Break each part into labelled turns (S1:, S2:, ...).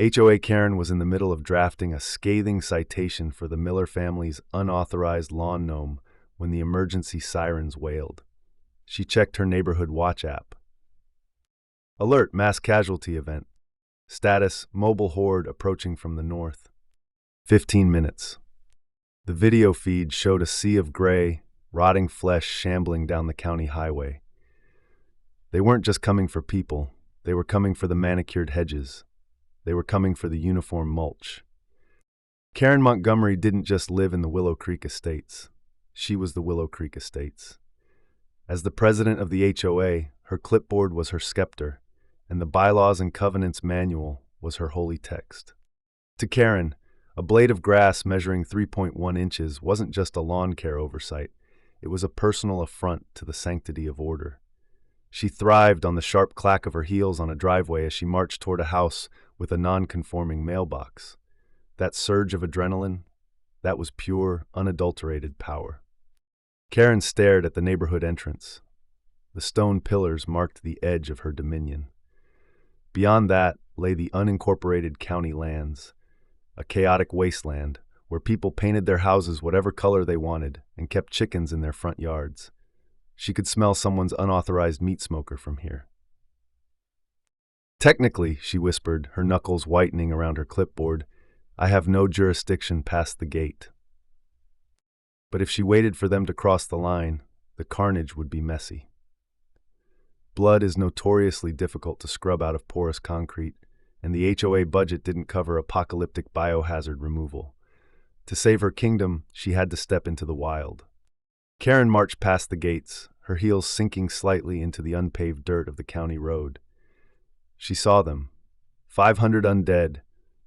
S1: HOA Karen was in the middle of drafting a scathing citation for the Miller family's unauthorized lawn gnome when the emergency sirens wailed. She checked her neighborhood watch app. Alert, mass casualty event. Status, mobile horde approaching from the north. 15 minutes. The video feed showed a sea of gray, rotting flesh shambling down the county highway. They weren't just coming for people, they were coming for the manicured hedges. They were coming for the uniform mulch. Karen Montgomery didn't just live in the Willow Creek Estates. She was the Willow Creek Estates. As the president of the HOA, her clipboard was her scepter, and the bylaws and covenants manual was her holy text. To Karen, a blade of grass measuring 3.1 inches wasn't just a lawn care oversight. It was a personal affront to the sanctity of order. She thrived on the sharp clack of her heels on a driveway as she marched toward a house with a non-conforming mailbox. That surge of adrenaline, that was pure, unadulterated power. Karen stared at the neighborhood entrance. The stone pillars marked the edge of her dominion. Beyond that lay the unincorporated county lands, a chaotic wasteland where people painted their houses whatever color they wanted and kept chickens in their front yards. She could smell someone's unauthorized meat smoker from here. Technically, she whispered, her knuckles whitening around her clipboard, I have no jurisdiction past the gate. But if she waited for them to cross the line, the carnage would be messy. Blood is notoriously difficult to scrub out of porous concrete, and the HOA budget didn't cover apocalyptic biohazard removal. To save her kingdom, she had to step into the wild. Karen marched past the gates, her heels sinking slightly into the unpaved dirt of the county road. She saw them, 500 undead,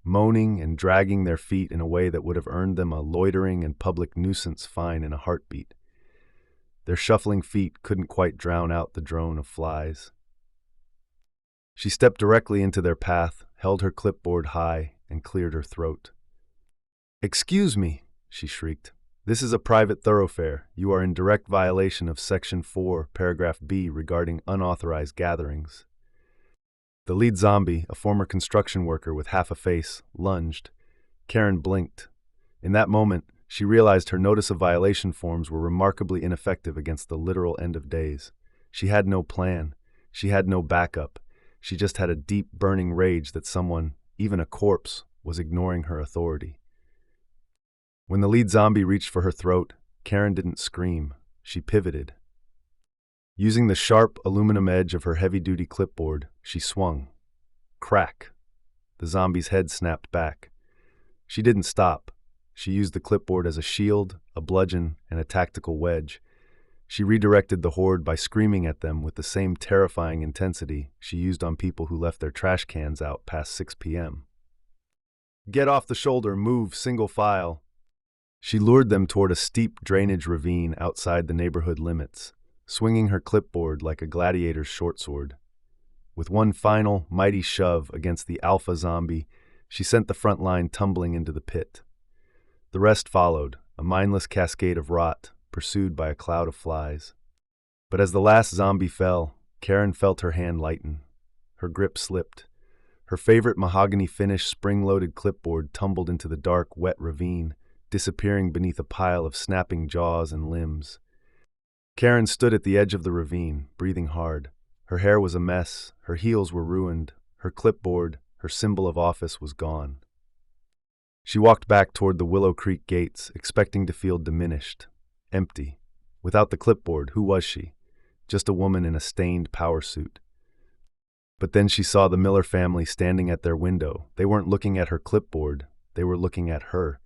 S1: moaning and dragging their feet in a way that would have earned them a loitering and public nuisance fine in a heartbeat. Their shuffling feet couldn't quite drown out the drone of flies. She stepped directly into their path, held her clipboard high, and cleared her throat. "Excuse me," she shrieked. "This is a private thoroughfare. You are in direct violation of Section 4, Paragraph B regarding unauthorized gatherings." The lead zombie, a former construction worker with half a face, lunged. Karen blinked. In that moment, she realized her notice of violation forms were remarkably ineffective against the literal end of days. She had no plan. She had no backup. She just had a deep, burning rage that someone, even a corpse, was ignoring her authority. When the lead zombie reached for her throat, Karen didn't scream. She pivoted. Using the sharp aluminum edge of her heavy-duty clipboard, she swung. Crack! The zombie's head snapped back. She didn't stop. She used the clipboard as a shield, a bludgeon, and a tactical wedge. She redirected the horde by screaming at them with the same terrifying intensity she used on people who left their trash cans out past 6 p.m. "Get off the shoulder, move, single file." She lured them toward a steep drainage ravine outside the neighborhood limits, swinging her clipboard like a gladiator's short sword. With one final, mighty shove against the alpha zombie, she sent the front line tumbling into the pit. The rest followed, a mindless cascade of rot, pursued by a cloud of flies. But as the last zombie fell, Karen felt her hand lighten. Her grip slipped. Her favorite mahogany finish spring-loaded clipboard tumbled into the dark, wet ravine, disappearing beneath a pile of snapping jaws and limbs. Karen stood at the edge of the ravine, breathing hard. Her hair was a mess, her heels were ruined, her clipboard, her symbol of office, was gone. She walked back toward the Willow Creek gates, expecting to feel diminished, empty. Without the clipboard, who was she? Just a woman in a stained power suit. But then she saw the Miller family standing at their window. They weren't looking at her clipboard, they were looking at her.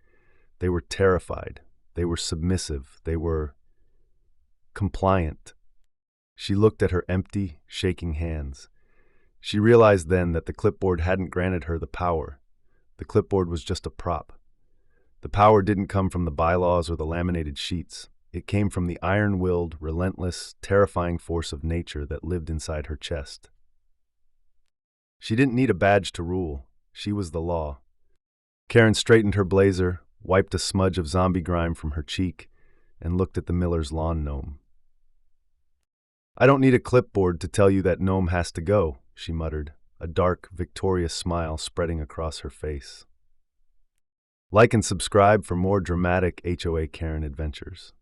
S1: They were terrified. They were submissive. They were compliant. She looked at her empty, shaking hands. She realized then that the clipboard hadn't granted her the power. The clipboard was just a prop. The power didn't come from the bylaws or the laminated sheets. It came from the iron-willed, relentless, terrifying force of nature that lived inside her chest. She didn't need a badge to rule. She was the law. Karen straightened her blazer, wiped a smudge of zombie grime from her cheek, and looked at the Miller's lawn gnome. "I don't need a clipboard to tell you that gnome has to go," she muttered. a dark, victorious smile spreading across her face. Like and subscribe for more dramatic HOA Karen adventures.